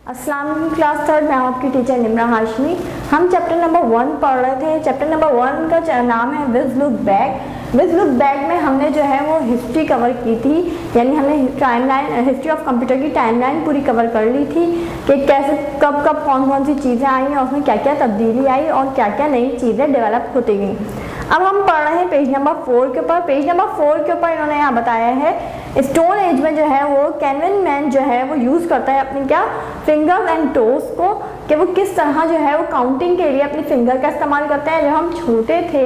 अस्सलाम वालेकुम class third, मैं आपकी टीचर निम्रा हाशमी। हम चैप्टर नंबर 1 पढ़ रहे थे। चैप्टर नंबर 1 का नाम है quiz look back. Quiz look back में हमने जो है वो हिस्ट्री कवर की थी, यानी हमने टाइमलाइन, हिस्ट्री ऑफ कंप्यूटर की टाइमलाइन पूरी कवर कर ली थी कि कैसे कब कब कौन कौन सी चीज़ें आई और उसमें क्या क्या तब्दीली आई और क्या क्या नई चीज़ें डेवलप होती गई। अब हम पढ़ रहे हैं पेज नंबर 4 के ऊपर। पेज नंबर 4 के ऊपर इन्होंने यहाँ बताया है स्टोन एज में जो है वो कैनवन मैन जो है वो यूज़ करता है अपनी क्या फिंगर्स एंड टोज को, कि वो किस तरह जो है वो काउंटिंग के लिए अपनी फिंगर का इस्तेमाल करते हैं। जब हम छोटे थे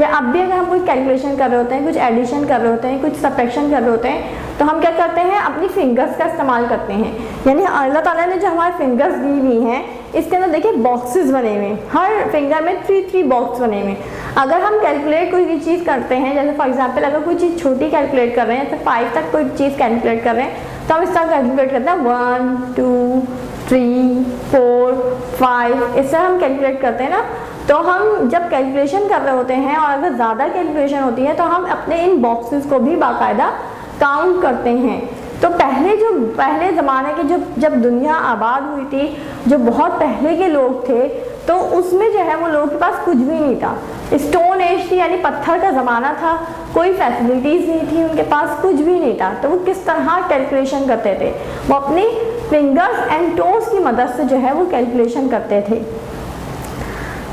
या अब भी अगर हम कोई कैलकुलेशन कर रहे होते हैं, कुछ एडिशन कर रहे होते हैं, कुछ सब्ट्रैक्शन कर रहे होते हैं, तो हम क्या करते हैं, अपनी फिंगर्स का इस्तेमाल करते हैं। यानी अल्लाह ताला ने जो हमारे फिंगर्स दी हुई हैं, इसके अंदर देखिए बॉक्सेस बने हुए हैं, हर फिंगर में 3 बॉक्स बने हुए हैं। अगर हम कैलकुलेट कोई भी चीज़ करते हैं, जैसे फॉर एग्जांपल अगर कोई चीज़ छोटी कैलकुलेट कर रहे हैं, जैसे 5 तक कोई चीज़ कैलकुलेट कर रहे हैं, तो हम इस तरह कैलकुलेट करते हैं 1 2 3 4 5, इस तरह हम कैलकुलेट करते हैं ना। तो हम जब कैलकुलेशन कर रहे होते हैं और अगर ज़्यादा कैलकुलेशन होती है तो हम अपने इन बॉक्सेस को भी बाकायदा काउंट करते हैं। तो पहले ज़माने के जब दुनिया आबाद हुई थी, जो बहुत पहले के लोग थे, तो उसमें जो है वो लोगों के पास कुछ भी नहीं था। स्टोन एज थी, यानी पत्थर का ज़माना था, कोई फैसिलिटीज़ नहीं थी, उनके पास कुछ भी नहीं था। तो वो किस तरह कैलकुलेशन करते थे, वो अपनी फिंगर्स एंड टोज की मदद से जो है वो कैलकुलेशन करते थे।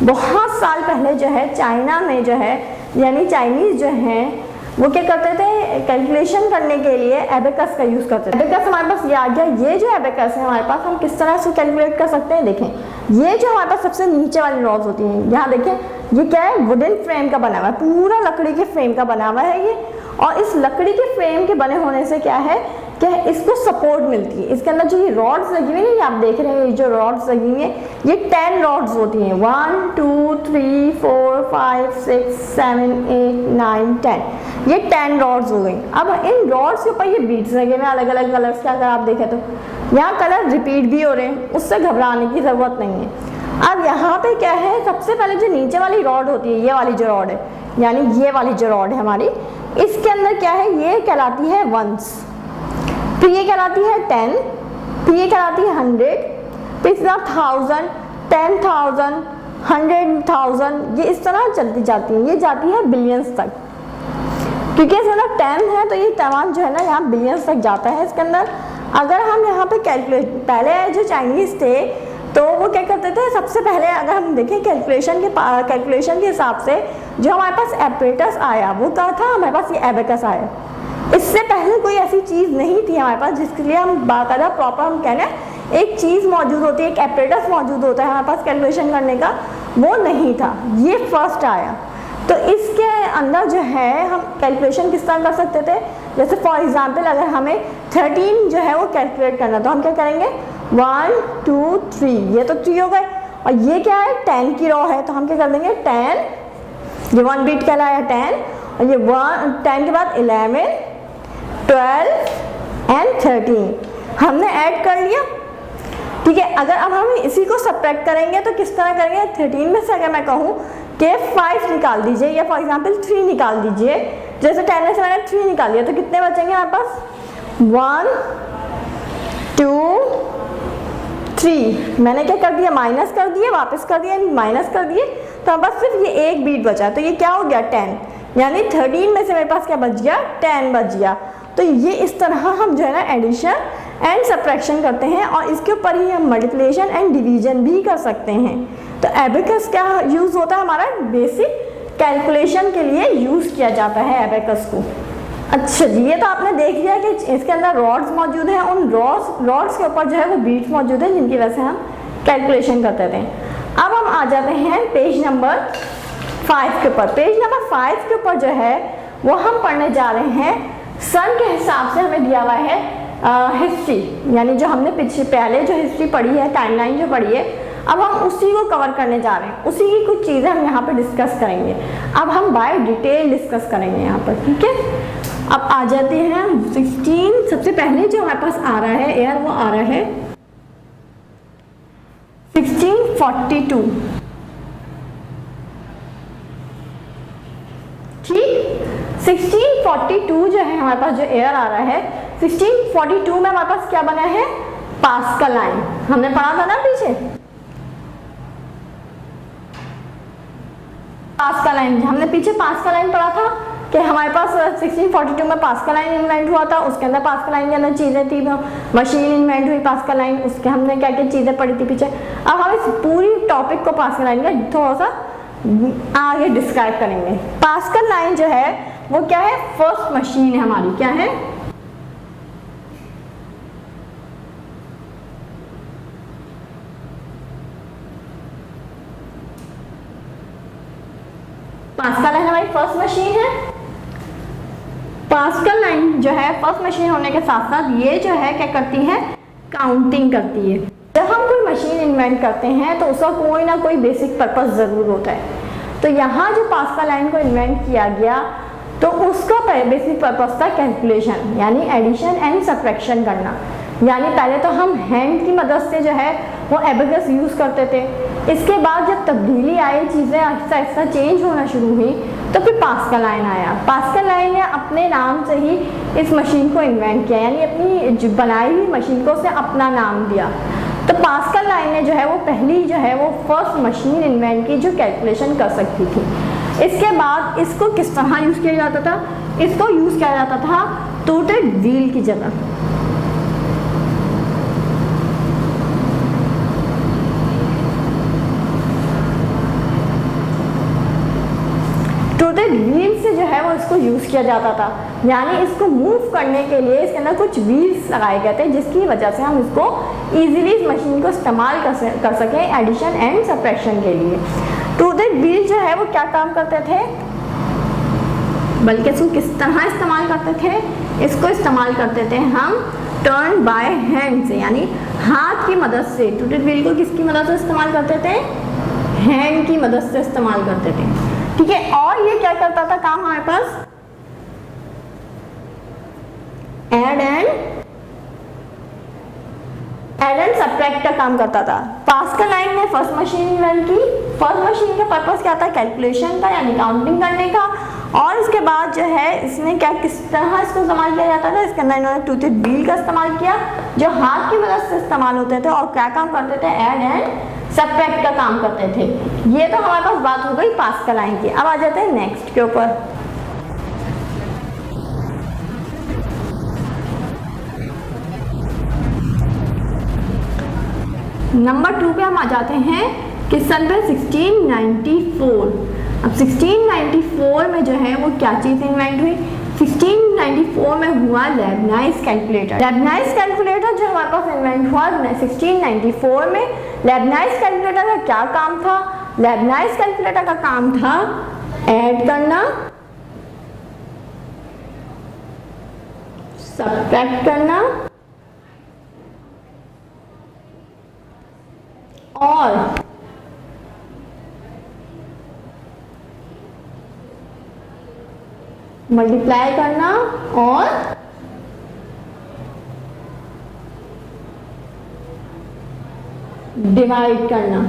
बहुत साल पहले जो है चाइना में जो है, यानी चाइनीज़ जो हैं, वो क्या करते थे, कैलकुलेशन करने के लिए एबेकस का यूज़ करते थे। एबेकस हमारे पास ये आ गया। ये जो एबेकस है हमारे पास, हम किस तरह से कैलकुलेट कर सकते हैं, देखें। ये जो हमारे पास सबसे नीचे वाली रॉड्स होती हैं, यहाँ देखें, ये क्या है, वुडन फ्रेम का बना हुआ है, पूरा लकड़ी के फ्रेम का बना हुआ है ये। और इस लकड़ी के फ्रेम के बने होने से क्या है कि इसको सपोर्ट मिलती है। इसके अंदर जो ये रॉड्स लगी हुई है, ये आप देख रहे हैं, ये जो रॉड्स लगी हुई हैं, ये 10 रॉड्स होती हैं। 1 2 3 4 5 6 7 8 9 10, ये 10 रॉड्स हो गई। अब इन रॉड्स के ऊपर ये बीट्स लगे हुए हैं अलग अलग कलर्स के। अगर आप देखें तो यहाँ कलर रिपीट भी हो रहे हैं, उससे घबराने की ज़रूरत नहीं है। अब यहाँ पे क्या है, सबसे पहले जो नीचे वाली रॉड होती है, ये वाली जो रॉड है, यानी ये वाली जो रॉड है हमारी, इसके अंदर क्या है, ये कहलाती है वंस, फिर ये कहलाती है 10, फिर ये कहलाती है 100, फिर इस तरह 1000 10,000 100,000, ये इस तरह चलती जाती है, ये जाती है बिलियंस तक। क्योंकि इसमें ना 10 है तो ये तमाम जो है ना यहाँ बिलियंस तक जाता है इसके अंदर। अगर हम यहाँ पे कैलकुलेट, पहले जो चाइनीज़ थे तो वो क्या करते थे, सबसे पहले अगर हम देखें कैलकुलेशन के हिसाब से जो हमारे पास एपरेटस आया वो क्या था, हमारे पास ये एबेकस आया। इससे पहले कोई ऐसी चीज़ नहीं थी हमारे पास जिसके लिए हम बाकायदा प्रॉपर हम कह रहे हैं एक चीज़ मौजूद होती है, एक एपरेटस मौजूद होता है हमारे पास कैलकुलेशन करने का, वो नहीं था, ये फर्स्ट आया। तो इसके अंदर जो है हम कैलकुलेशन किस तरह कर सकते थे, जैसे फॉर एग्जांपल अगर हमें 13 जो है वो कैलकुलेट करना, तो हम क्या करेंगे, 1 2 3, ये तो 3 हो गए, और ये क्या है, 10 की रॉ है, तो हम क्या कर देंगे 10, ये 1 बीट कहलाया 10, और ये 10 के बाद 11 12 एंड 13 हमने ऐड कर लिया। ठीक है, अगर अब हम इसी को सब्ट्रैक्ट करेंगे तो किस तरह करेंगे, 13 में से अगर मैं कहूँ कि 5 निकाल दीजिए या फॉर एग्जांपल 3 निकाल दीजिए, जैसे 10 में से मैंने 3 निकाल दिया, तो कितने बचेंगे हमारे पास, 1 2 3, मैंने क्या कर दिया, माइनस कर दिया, वापस कर दिया, माइनस कर दिए, तो हमारे पास सिर्फ ये एक बीट बचा, तो ये क्या हो गया 10, यानी 13 में से मेरे पास क्या बच गया, 10 बच गया। तो ये इस तरह हम जो है ना एडिशन एंड सब्ट्रैक्शन करते हैं, और इसके ऊपर ही हम मल्टीप्लिकेशन एंड डिवीजन भी कर सकते हैं। तो एबेकस क्या यूज़ होता है, हमारा बेसिक कैलकुलेशन के लिए यूज़ किया जाता है एबेकस को। अच्छा जी, ये तो आपने देख लिया कि इसके अंदर रॉड्स मौजूद हैं, उन रॉड्स के ऊपर जो है वो बीट्स मौजूद है जिनकी वजह से हम कैलकुलेशन करते थे। अब हम आ जाते हैं पेज नंबर 5 के ऊपर। पेज नंबर 5 के ऊपर जो है वो हम पढ़ने जा रहे हैं सन के हिसाब से हमें दिया हुआ है हिस्ट्री, यानी जो हमने पहले जो हिस्ट्री पढ़ी है, टाइमलाइन जो पढ़ी है, अब हम उसी को कवर करने जा रहे हैं, उसी की कुछ चीज़ें हम यहाँ पर डिस्कस करेंगे। अब हम बाय डिटेल डिस्कस करेंगे यहाँ पर, ठीक है। अब आ जाते हैं 16, सबसे पहले जो हमारे पास आ रहा है एयर, वो आ रहा है 1642, ठीक। 1642 जो है हमारे पास जो एयर आ रहा है, 1642 में हमारे पास क्या बना है, पास्कल लाइन। हमने पढ़ा था ना पीछे, पास्कल लाइन, हमने पीछे पास्कल लाइन पढ़ा था कि हमारे पास 1642 में पास्कल लाइन इन्वेंट हुआ था, उसके अंदर पास्कल लाइन के अंदर चीज़ें थी, मशीन इन्वेंट हुई पास्कल लाइन, उसके हमने क्या क्या चीज़ें पढ़ी थी पीछे। अब हम इस पूरी टॉपिक को पास्कल लाइन का थोड़ा सा आगे डिस्क्राइब करेंगे। पास्कल लाइन जो है वो क्या है, फर्स्ट मशीन है हमारी, क्या है, पास्कल लाइन हमारी फर्स्ट मशीन है। पास्कल लाइन जो है फर्स्ट मशीन होने के साथ साथ ये जो है क्या करती है, काउंटिंग करती है। जब हम कोई मशीन इन्वेंट करते हैं तो उसका कोई ना कोई बेसिक पर्पस ज़रूर होता है। तो यहाँ जो पास्कल लाइन को इन्वेंट किया गया तो उसका बेसिक पर्पस था कैलकुलेशन, यानी एडिशन एंड सब्ट्रैक्शन करना। यानी पहले तो हम हैंड की मदद से जो है वो एबेकस यूज़ करते थे। इसके बाद जब तब्दीली आई, चीज़ें आहिस्ता आहिस्ता चेंज होना शुरू हुई, तो फिर पास्कल लाइन आया। पास्कल लाइन ने अपने नाम से ही इस मशीन को इन्वेंट किया, यानी अपनी जो बनाई हुई मशीन को उसने अपना नाम दिया। तो पास्कल लाइन ने जो है वो पहली जो है वो फर्स्ट मशीन इन्वेंट की जो कैलकुलेशन कर सकती थी। इसके बाद इसको किस तरह यूज़ किया जाता था, इसको यूज़ किया जाता था टूटेड व्हील की जगह। टूटेड व्हील से जो है वो इसको यूज़ किया जाता था, यानी इसको मूव करने के लिए इसके अंदर कुछ व्हील्स लगाए गए थे जिसकी वजह से हम इसको इजीली इस मशीन को इस्तेमाल कर सकें एडिशन एंड सब्ट्रैक्शन के लिए। टूटेड व्हील जो है वो क्या काम करते थे, बल्कि इसको किस तरह इस्तेमाल करते थे, इसको इस्तेमाल करते थे हम टर्न बाय हैंड से, यानी हाथ की मदद से। टूटेड व्हील को किसकी मदद से इस्तेमाल करते थे, हैंड की मदद से इस्तेमाल करते थे, ठीक है। और ये क्या करता था काम हमारे पास, एड एंड सब्ट्रैक्ट का काम करता था। पास्कल लाइन ने फर्स्ट मशीन इन्वेंट की। फर्स्ट मशीन का पर्पस क्या था, कैलकुलेशन का, यानी काउंटिंग करने का। और इसके बाद जो है इसने क्या किस तरह इसको इस्तेमाल किया जाता था, इसके अंदर इन्होंने टूटेड व्हील का इस्तेमाल किया जो हाथ की मदद से इस्तेमाल होते थे और क्या काम करते थे, एड एंड सब्ट्रैक्ट का काम करते थे। ये तो हमारे पास बात हो गई पास्कल लाइन की। अब आ जाते हैं नेक्स्ट के ऊपर। नंबर 2 पे हम आ जाते हैं कि सन पे 1694। अब 1694 में जो है वो क्या चीज़ इन्वेंट हुई, 1694 में हुआ लेबनाइज कैलकुलेटर। लेबनाइज कैलकुलेटर जो हमारे पास इन्वेंट हुआ 1694 में। लेबनाइज कैलकुलेटर का क्या काम था, लेबनाइज कैलकुलेटर का काम था ऐड करना, सब्ट्रैक्ट करना और मल्टीप्लाई करना और डिवाइड करना।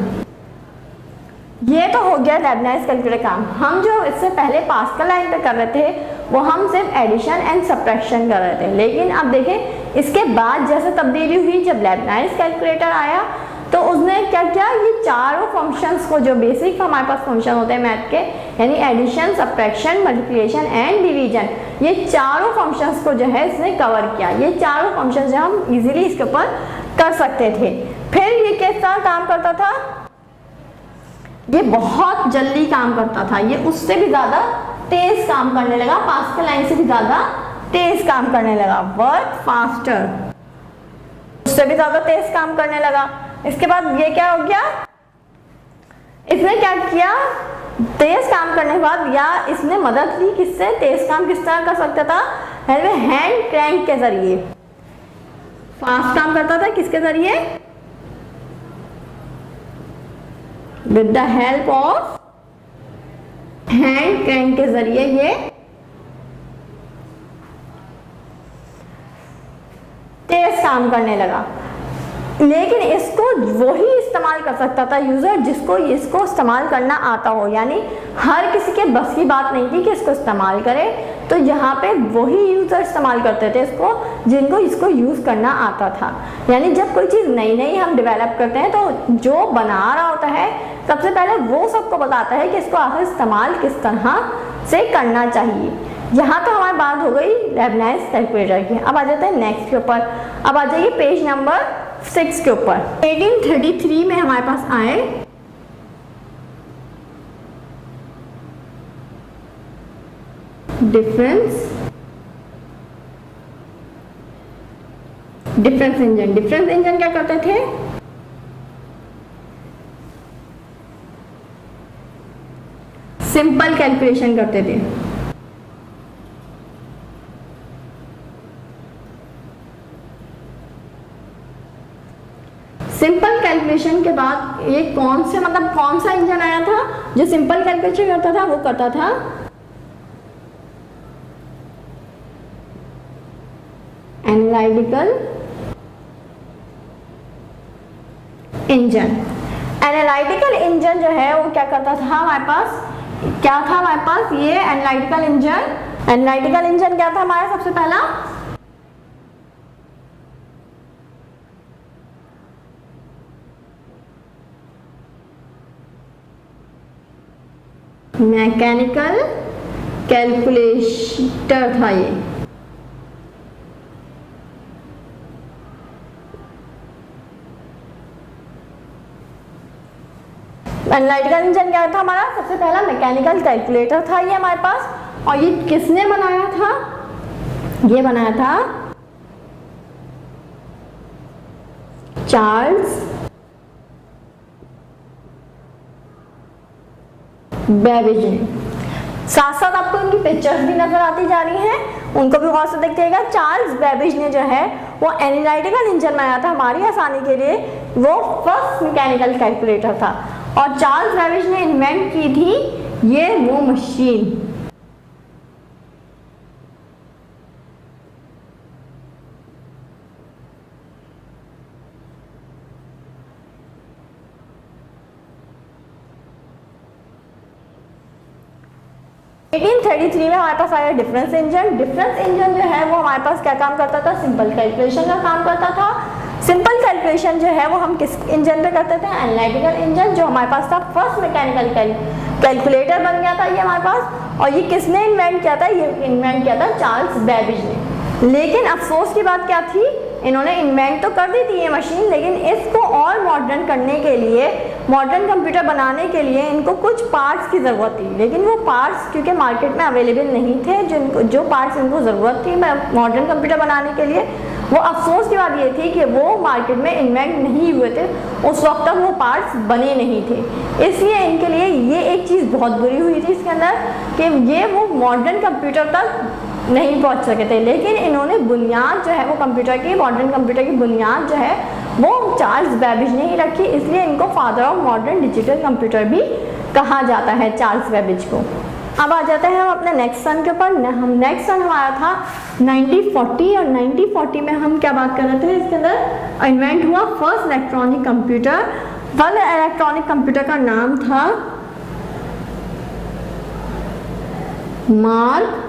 ये तो हो गया लेबनाइज कैलकुलेटर काम। हम जो इससे पहले पास्कल लाइन पे कर रहे थे वो हम सिर्फ एडिशन एंड सब्ट्रैक्शन कर रहे थे, लेकिन अब देखें इसके बाद जैसे तब्दीली हुई, जब लेबनाइज कैलकुलेटर आया तो उसने क्या किया, ये चारों फंक्शंस को जो बेसिक हमारे पास फंक्शन होते हैं मैथ के, यानी addition, subtraction, multiplication and division, ये चारों फंक्शंस को जो है इसने कवर किया। ये चारों फंक्शंस जो हम इजीली इसके ऊपर कर सकते थे। फिर ये कैसा काम करता था, ये बहुत जल्दी काम करता था, ये उससे भी ज़्यादा तेज काम करने लगा, पास्कल लाइन से भी ज़्यादा तेज काम करने लगा, वर्क फास्टर, उससे भी ज़्यादा तेज काम करने लगा। इसके बाद ये क्या हो गया, इसने क्या किया, तेज काम करने के बाद या इसने मदद ली किससे, तेज काम किस तरह कर सकता था, हैंड क्रैंक के जरिए। फास्ट काम करता था किसके जरिए, with the help of hand crank के जरिए ये तेज काम करने लगा। लेकिन इसको वही इस्तेमाल कर सकता था यूजर जिसको इसको इस्तेमाल करना आता हो, यानी हर किसी के बस की बात नहीं थी कि इसको इस्तेमाल करे। तो यहाँ पे वही यूजर इस्तेमाल करते थे इसको जिनको इसको यूज़ करना आता था। यानी जब कोई चीज़ नई नई हम डेवलप करते हैं तो जो बना रहा होता है सबसे पहले वो सबको बताता है कि इसको आखिर इस्तेमाल किस तरह से करना चाहिए। यहाँ तो हमारी बात हो गई लेबनाइज कैलकुलेटर की। अब आ जाते हैं नेक्स्ट के ऊपर। अब आ जाइए पेज नंबर 6 के ऊपर। 1833 में हमारे पास आए डिफरेंस इंजन। डिफरेंस इंजन क्या करते थे? सिंपल कैलकुलेशन करते थे। सिंपल कैलकुलेशन के बाद ये कौन सा इंजन आया था जो सिंपल कैलकुलेशन करता था? वो करता था एनालिटिकल इंजन। एनालिटिकल इंजन जो है वो क्या करता था हमारे पास? क्या था हमारे पास ये एनालिटिकल इंजन? एनालिटिकल इंजन क्या था हमारा? सबसे पहला मैकेनिकल कैलकुलेटर था ये। एनालिटिकल इंजन क्या था हमारा? सबसे पहला मैकेनिकल कैलकुलेटर था ये हमारे पास। और ये किसने बनाया था? ये बनाया था चार्ल्स बेबेज ने। साथ साथ आपको इनकी पिक्चर्स भी नजर आती जा रही हैं, उनको भी गौर से देखिएगा। चार्ल्स बेबेज ने जो है वो एनालिटिकल इंजन बनाया था हमारी आसानी के लिए। वो फर्स्ट मैकेनिकल कैलकुलेटर था और चार्ल्स बेबेज ने इन्वेंट की थी ये वो मशीन। में हमारे पास आया डिफरेंस इंजन। डिफरेंस इंजन जो है वो हमारे पास क्या काम करता था? सिंपल कैलकुलेशन का काम करता था। सिंपल कैलकुलेशन जो है वो हम किस इंजन पे करते थे? एनालिटिकल इंजन, जो हमारे पास था फर्स्ट मैकेनिकल कैलकुलेटर बन गया था ये हमारे पास। और ये किसने इन्वेंट किया था? ये इन्वेंट किया था चार्ल्स बेबेज ने। लेकिन अफसोस की बात क्या थी? इन्होंने इन्वेंट तो कर दी थी ये मशीन, लेकिन इसको और मॉडर्न करने के लिए, मॉडर्न कंप्यूटर बनाने के लिए इनको कुछ पार्ट्स की ज़रूरत थी। लेकिन वो पार्ट्स क्योंकि मार्केट में अवेलेबल नहीं थे, जो पार्ट्स इनको ज़रूरत थी मॉडर्न कंप्यूटर बनाने के लिए, वो अफसोस की बात ये थी कि वो मार्केट में इन्वेंट नहीं हुए थे। उस वक्त तक वो पार्ट्स बने नहीं थे, इसलिए इनके लिए ये एक चीज़ बहुत बुरी हुई थी इसके अंदर कि ये वो मॉडर्न कंप्यूटर तक नहीं पहुंच सके थे। लेकिन इन्होंने बुनियाद जो है वो कंप्यूटर की, मॉडर्न कंप्यूटर की बुनियाद जो है वो चार्ल्स बेबेज ने ही रखी, इसलिए इनको father of modern digital computer भी कहा जाता है चार्ल्स बेबेज को। अब आ जाते हैं हम अपने नेक्स्ट सन के ऊपर। हम नेक्स्ट सन हमारा था 1940 और 1940 में हम क्या बात कर रहे थे? इसके अंदर इन्वेंट हुआ first electronic computer. First electronic computer का नाम था मार्क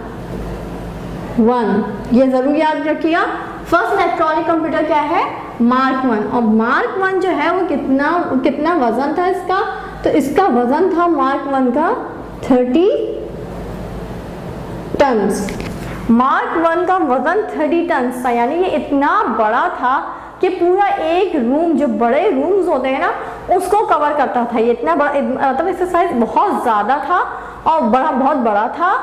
1। ये जरूर याद रखिएगा, फर्स्ट इलेक्ट्रॉनिक कंप्यूटर क्या है? मार्क 1। और मार्क 1 जो है वो कितना वजन था इसका? तो इसका वजन था मार्क 1 का 30 टन्स। मार्क 1 का वजन 30 टन्स था, यानी ये इतना बड़ा था कि पूरा एक रूम, जो बड़े रूम्स होते हैं ना, उसको कवर करता था। ये इतना बड़ा, मतलब इसका साइज बहुत ज़्यादा था और बहुत बड़ा था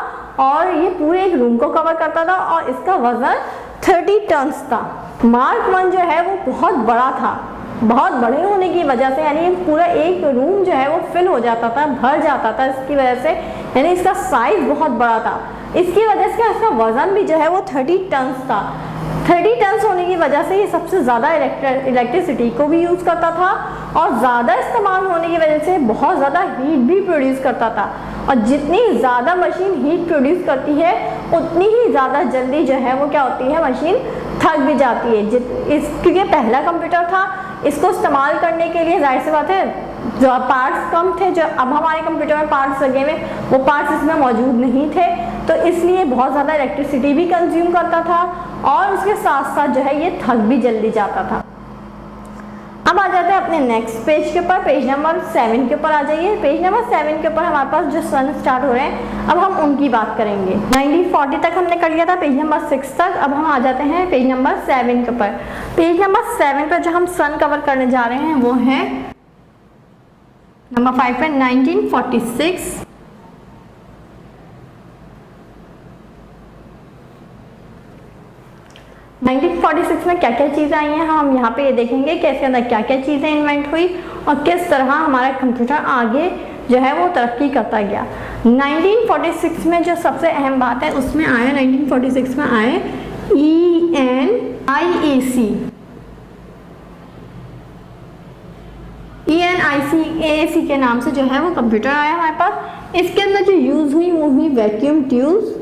और ये पूरे एक रूम को कवर करता था और इसका वजन 30 टन्स था। मार्क 1 जो है वो बहुत बड़ा था, बहुत बड़े होने की वजह से, यानी पूरा एक रूम जो है वो फिल हो जाता था, भर जाता था इसकी वजह से, यानी इसका साइज बहुत बड़ा था। इसकी वजह से इसका वजन भी जो है वो 30 टन्स था। 30 टन्स होने की वजह से ये सबसे ज़्यादा इलेक्ट्रिसिटी को भी यूज़ करता था और ज़्यादा इस्तेमाल होने की वजह से बहुत ज़्यादा हीट भी प्रोड्यूस करता था। और जितनी ज़्यादा मशीन हीट प्रोड्यूस करती है उतनी ही ज़्यादा जल्दी जो है वो क्या होती है, मशीन थक भी जाती है। क्योंकि पहला कंप्यूटर था, इसको इस्तेमाल करने के लिए जाहिर सी बात है जो पार्ट्स कम थे, जो अब हमारे कंप्यूटर में पार्ट्स लगे हुए वो पार्ट्स इसमें मौजूद नहीं थे। तो इसलिए बहुत ज़्यादा इलेक्ट्रिसिटी भी कंज्यूम करता था और उसके साथ साथ जो है ये थक भी जल्दी जाता था। अब आ जाते हैं अपने नेक्स्ट पेज के ऊपर, पेज नंबर 7 के ऊपर आ जाइए। पेज नंबर 7 के ऊपर हमारे पास जो सन स्टार्ट हो रहे हैं, अब हम उनकी बात करेंगे। 1940 तक हमने कर लिया था, पेज नंबर 6 तक। अब हम आ जाते हैं पेज नंबर 7 के ऊपर। पेज नंबर 7 पर जो हम सन कवर करने जा रहे हैं वो है नंबर 5 पे 1946। 1946 में क्या क्या चीज़ें आई हैं हम यहाँ पे ये देखेंगे कि इसके अंदर क्या क्या चीज़ें इन्वेंट हुई और किस तरह हमारा कंप्यूटर आगे जो है वो तरक्की करता गया। 1946 में जो सबसे अहम बात है उसमें आया, 1946 में आए ENIAC के नाम से जो है वो कंप्यूटर आया हमारे पास। इसके अंदर जो यूज़ हुई वो हुई वैक्यूम ट्यूब्स।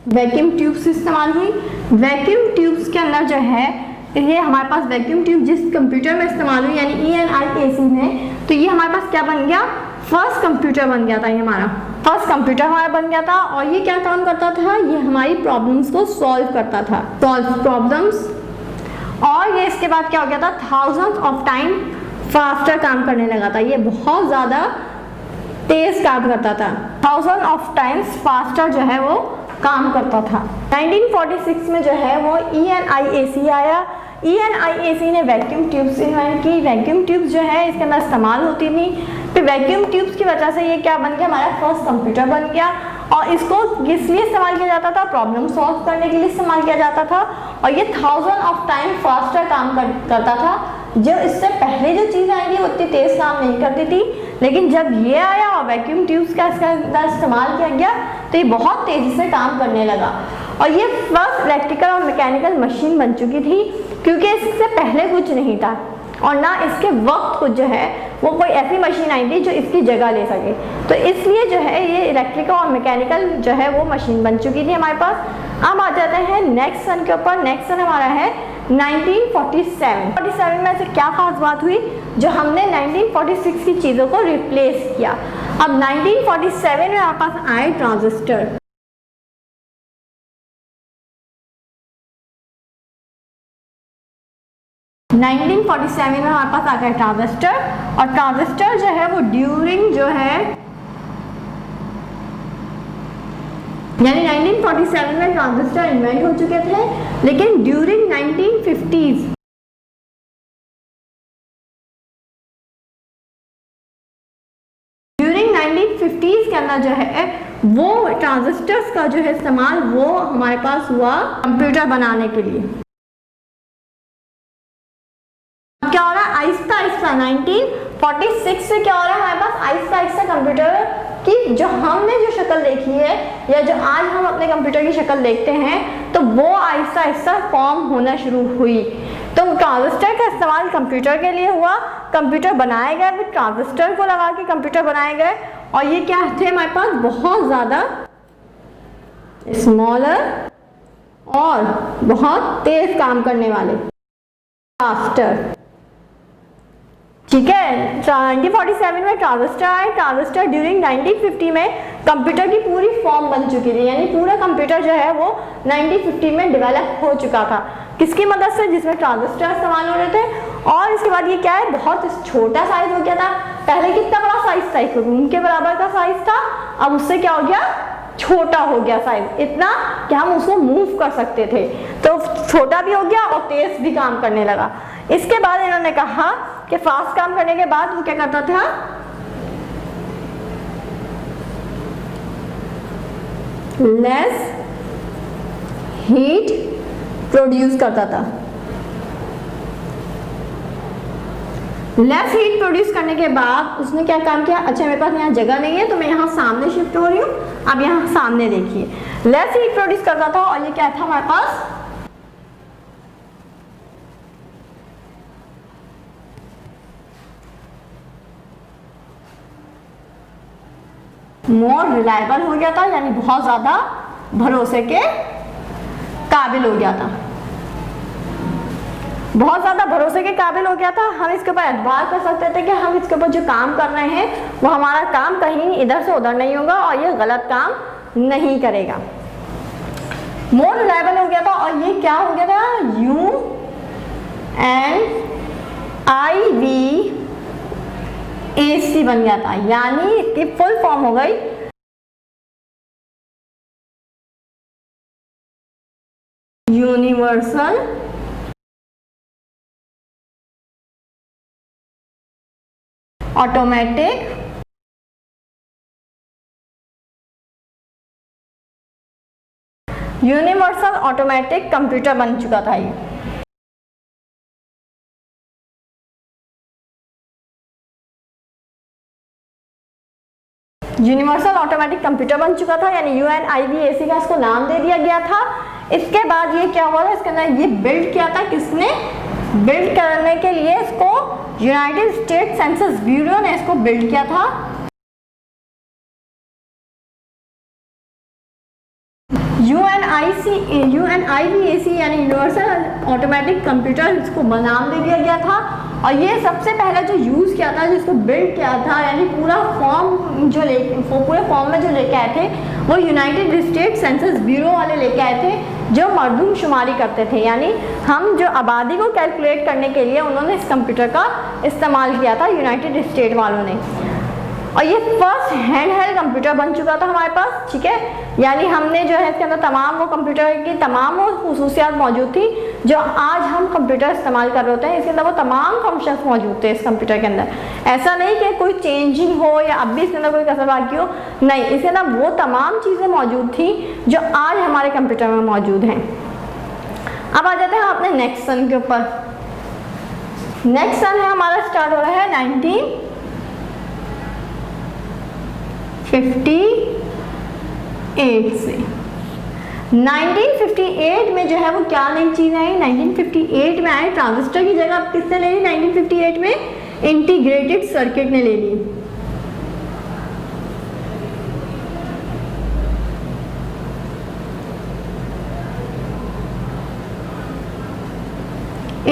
वैक्यूम ट्यूब्स इस्तेमाल हुई। वैक्यूम ट्यूब्स के अंदर जो है ये हमारे पास वैक्यूम ट्यूब जिस कंप्यूटर में इस्तेमाल हुई यानी ENIAC में, तो ये हमारे पास क्या बन गया, फर्स्ट कंप्यूटर बन गया था। ये हमारा फर्स्ट कंप्यूटर हमारा बन गया था और ये क्या काम करता था, ये हमारी प्रॉब्लम्स को सॉल्व करता था, सॉल्व प्रॉब्लम्स। और ये इसके बाद क्या हो गया था, थाउजेंड्स ऑफ टाइम फास्टर काम करने लगा था। ये बहुत ज़्यादा तेज काम करता था, थाउजेंड ऑफ टाइम्स फास्टर जो है वो काम करता था। 1946 में जो है वो ENIAC आया। ENIAC ने वैक्यूम ट्यूब्स इन्वेंट की। वैक्यूम ट्यूब्स जो है इसके अंदर इस्तेमाल होती थी, फिर वैक्यूम ट्यूब्स की वजह से ये क्या बन गया, हमारा फर्स्ट कंप्यूटर बन गया। और इसको किस लिए इस्तेमाल किया जाता था, प्रॉब्लम सॉल्व करने के लिए इस्तेमाल किया जाता था। और ये थाउजेंड ऑफ टाइम फास्टर काम करता था। जो इससे पहले जो चीज़ आई थी वो उतनी तेज़ काम नहीं करती थी, लेकिन जब ये आया और वैक्यूम ट्यूब्स का इसका इस्तेमाल किया गया तो ये बहुत तेज़ी से काम करने लगा। और ये फर्स्ट इलेक्ट्रिकल और मैकेनिकल मशीन बन चुकी थी, क्योंकि इससे पहले कुछ नहीं था और ना इसके वक्त कुछ जो है वो कोई ऐसी मशीन आई थी जो इसकी जगह ले सके। तो इसलिए जो है ये इलेक्ट्रिकल और मैकेनिकल जो है वो मशीन बन चुकी थी हमारे पास। अब आ जाते हैं नेक्स्ट सन के ऊपर। नेक्स्ट सन हमारा है 1947 में से क्या खास बात हुई, जो हमने 1946 की चीज़ों को रिप्लेस किया। अब 1947 में हमारे पास आए ट्रांजिस्टर। नाइनटीन 1947 में हमारे पास आ गया ट्रांजिस्टर। और ट्रांजिस्टर जो है वो ड्यूरिंग जो है यानी 1947 में ट्रांजिस्टर इन्वेंट हो चुके थे, लेकिन ड्यूरिंग 1950s के अंदर जो है वो ट्रांजिस्टर्स का जो है इस्तेमाल वो हमारे पास हुआ कंप्यूटर बनाने के लिए। क्या हो रहा है, आहिस्ता आहिस्ता 1946 से क्या हो रहा है हमारे पास, आहिस्ता आहिस्ता कंप्यूटर की जो हमने जो शक्ल देखी है या जो आज हम अपने कंप्यूटर की शक्ल देखते हैं, तो वो आहिस्ता आहिस्ता फॉर्म होना शुरू हुई। तो ट्रांजिस्टर का इस्तेमाल कंप्यूटर के लिए हुआ, कंप्यूटर बनाए गए, फिर ट्रांजिस्टर को लगा के कंप्यूटर बनाए गए। और ये क्या थे हमारे पास, बहुत ज़्यादा स्मॉलर और बहुत तेज काम करने वाले, फास्टर। ठीक है, 1947 में ट्रांजिस्टर आए। ट्रांजिस्टर ड्यूरिंग 1950 में कंप्यूटर की पूरी फॉर्म बन चुकी थी, यानी पूरा कंप्यूटर जो है वो 1950 में डेवलप हो चुका था। किसकी मदद से, जिसमें ट्रांजिस्टर इस्तेमाल हो रहे थे। और इसके बाद ये क्या है, बहुत छोटा साइज हो गया था। पहले कितना बड़ा साइज था, एक रूम के बराबर का साइज था, अब उससे क्या हो गया, छोटा हो गया साइज, इतना कि हम उसको मूव कर सकते थे। तो छोटा भी हो गया और तेज भी काम करने लगा। इसके बाद इन्होंने कहा कि फास्ट काम करने के बाद वो क्या करता था, लेस हीट प्रोड्यूस करता था। लेस हीट प्रोड्यूस करने के बाद उसने क्या काम किया, अच्छा मेरे पास यहाँ जगह नहीं है तो मैं यहाँ सामने शिफ्ट हो रही हूँ। अब यहाँ सामने देखिए, लेस हीट प्रोड्यूस करता था और ये क्या था हमारे पास, मोर रिलायबल हो गया था, यानी बहुत ज्यादा भरोसे के काबिल हो गया था। बहुत ज़्यादा भरोसे के काबिल हो गया था, हम इसके ऊपर एतबार कर सकते थे कि हम इसके ऊपर जो काम कर रहे हैं वो हमारा काम कहीं इधर से उधर नहीं होगा और ये गलत काम नहीं करेगा। मोर रिलायबल हो गया था, और ये क्या हो गया था, UNIVAC बन गया था, यानी इसकी फुल फॉर्म हो गई यूनिवर्सल ऑटोमेटिक कंप्यूटर बन चुका था ये। यूनिवर्सल ऑटोमेटिक कंप्यूटर बन चुका था, यानी UNIVAC का इसको नाम दे दिया गया था। इसके बाद ये क्या हुआ था, इसके अंदर ये बिल्ड किया था, किसने बिल्ड करने के लिए इसको यूनाइटेड स्टेट सेंसस ब्यूरो ने इसको बिल्ड किया था। UNIVAC यानी यूनिवर्सल ऑटोमेटिक कंप्यूटर, इसको नाम दे दिया गया था। और ये सबसे पहला जो यूज़ किया था, जिसको बिल्ड किया था, यानी पूरा फॉर्म जो पूरे फॉर्म में जो लेके आए थे वो यूनाइटेड स्टेट सेंसस ब्यूरो वाले लेके आए थे, जो मरदमशुमारी करते थे, यानी हम जो आबादी को कैलकुलेट करने के लिए उन्होंने इस कंप्यूटर का इस्तेमाल किया था यूनाइटेड स्टेट वालों ने। और ये फर्स्ट हैंड हेल्ड कंप्यूटर बन चुका था हमारे पास, ठीक है, यानी हमने जो है इसके अंदर तमाम वो कंप्यूटर की तमाम वो खुसूसियात मौजूद थी जो आज हम कंप्यूटर इस्तेमाल कर रहे होते हैं। इसके अंदर वो तमाम फंक्शंस मौजूद थे इस कंप्यूटर के अंदर। ऐसा नहीं कि कोई चेंजिंग हो या अब भी इसके अंदर कोई कसर बाकी हो, नहीं, इसके अंदर वो तमाम चीज़ें मौजूद थी जो आज हमारे कंप्यूटर में मौजूद हैं। अब आ जाते हैं अपने नेक्स्ट सन के ऊपर। नेक्स्ट सन है हमारा, स्टार्ट हो रहा है 1958 से। 1958 में जो है वो क्या नई चीज़ आई, 1958 में आए ट्रांजिस्टर की जगह किसने ले ली, 1958 में इंटीग्रेटेड सर्किट ने ले ली।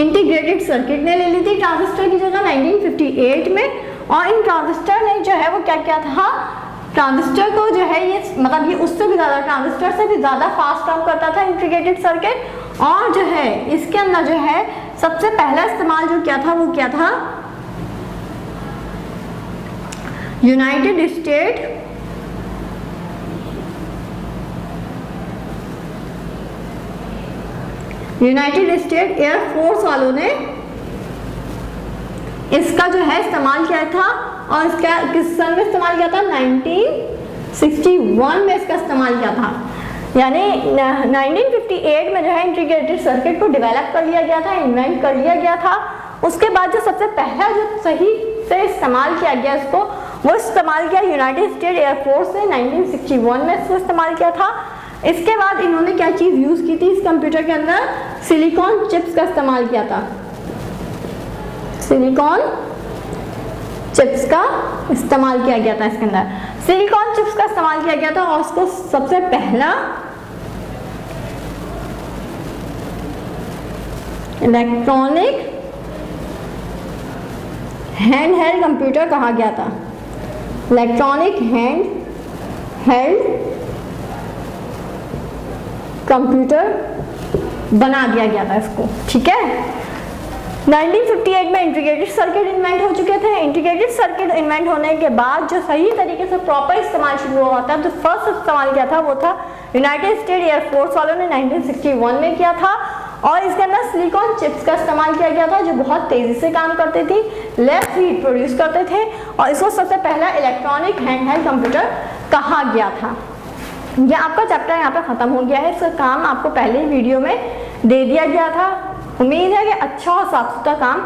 इंटीग्रेटेड सर्किट ने ले ली थी ट्रांजिस्टर की जगह 1958 में। और इन ट्रांजिस्टर ने जो है वो क्या किया था, ट्रांजिस्टर को जो है ये मतलब ये उससे भी ज़्यादा, ट्रांजिस्टर से भी ज़्यादा फास्ट काम करता था इंटीग्रेटेड सर्किट। और जो है इसके अंदर जो है सबसे पहला इस्तेमाल जो किया था वो क्या था, यूनाइटेड स्टेट एयरफोर्स वालों ने इसका जो है इस्तेमाल किया था। और इसका किस सन में इस्तेमाल किया था, 1961 में इसका इस्तेमाल किया था। यानी 1958 में जो है इंटीग्रेटेड सर्किट को डेवलप कर लिया गया था, इन्वेंट कर लिया गया था। उसके बाद जो सबसे पहला जो सही से इस्तेमाल किया गया इसको, वो इस्तेमाल किया यूनाइटेड स्टेट एयरफोर्स ने 1961 में इसको इस्तेमाल किया था। इसके बाद इन्होंने क्या चीज़ यूज़ की थी इस कंप्यूटर के अंदर, सिलिकॉन चिप्स का इस्तेमाल किया था। सिलिकॉन चिप्स का इस्तेमाल किया गया था इसके अंदर, सिलिकॉन चिप्स का इस्तेमाल किया गया था। और उसको सबसे पहला इलेक्ट्रॉनिक हैंड हेल्ड कंप्यूटर कहा गया था, इलेक्ट्रॉनिक हैंड हेल्ड कंप्यूटर बना दिया गया था इसको, ठीक है। 1958 में इंटीग्रेटेड सर्किट इन्वेंट हो चुके थे। इंटीग्रेटेड सर्किट इन्वेंट होने के बाद जो सही तरीके से प्रॉपर इस्तेमाल शुरू हुआ था, तो फर्स्ट इस्तेमाल किया था वो था यूनाइटेड स्टेट एयरफोर्स वालों ने 1961 में किया था। और इसके अंदर सिलिकॉन चिप्स का इस्तेमाल किया गया था जो बहुत तेज़ी से काम करती थी, लेस हीट प्रोड्यूस करते थे। और इसको सबसे पहला इलेक्ट्रॉनिक हैंड हेल्ड कंप्यूटर कहा गया था। ये आपका चैप्टर यहाँ पे ख़त्म हो गया है। इसका काम आपको पहले ही वीडियो में दे दिया गया था। उम्मीद है कि अच्छा और साफ सुथरा काम